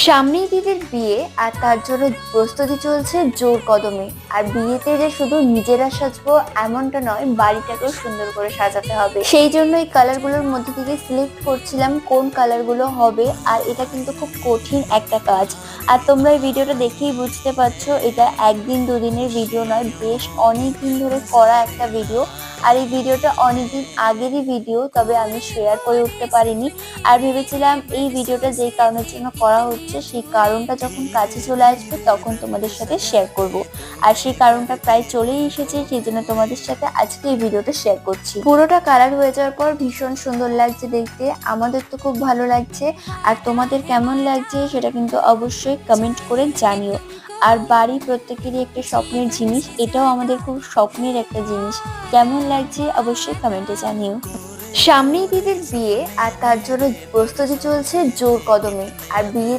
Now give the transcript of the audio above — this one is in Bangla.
সামনেই দিদির বিয়ে আর তার জন্য প্রস্তুতি চলছে জোর কদমে। আর বিয়েতে যে শুধু নিজেরা সাজবো এমনটা নয়, বাড়িটাকেও সুন্দর করে সাজাতে হবে। সেই জন্য এই কালারগুলোর মধ্যে থেকে সিলেক্ট করছিলাম কোন কালারগুলো হবে। আর এটা কিন্তু খুব কঠিন একটা কাজ। আর তোমরা এই ভিডিওটা দেখেই বুঝতে পারছো এটা একদিন দুদিনের ভিডিও নয়, বেশ অনেক দিন ধরে করা একটা ভিডিও। আর এই ভিডিওটা অনেকদিন আগেরই ভিডিও, তবে আমি শেয়ার করে উঠতে পারিনি। আর ভেবেছিলাম এই ভিডিওটা যেই কারণের জন্য করা হচ্ছে সেই কারণটা যখন কাছে চলে আসবে তখন তোমাদের সাথে শেয়ার করব। আর সেই কারণটা প্রায় চলেই এসেছে, সেই জন্য তোমাদের সাথে আজকে এই ভিডিওটা শেয়ার করছি। পুরোটা কালার হয়ে যাওয়ার পর ভীষণ সুন্দর লাগছে দেখতে, আমাদের তো খুব ভালো লাগছে। আর তোমাদের কেমন লাগছে সেটা কিন্তু অবশ্যই কমেন্ট করে জানিও। আর বাড়ি প্রত্যেকেরই একটা স্বপ্নের জিনিস, এটাও আমাদের খুব স্বপ্নের একটা জিনিস। কেমন লাগছে অবশ্যই কমেন্টে জানিও। সামনেই দিদির বিয়ে আর তার জন্য প্রস্তুতি চলছে জোর কদমে। আর বিয়ে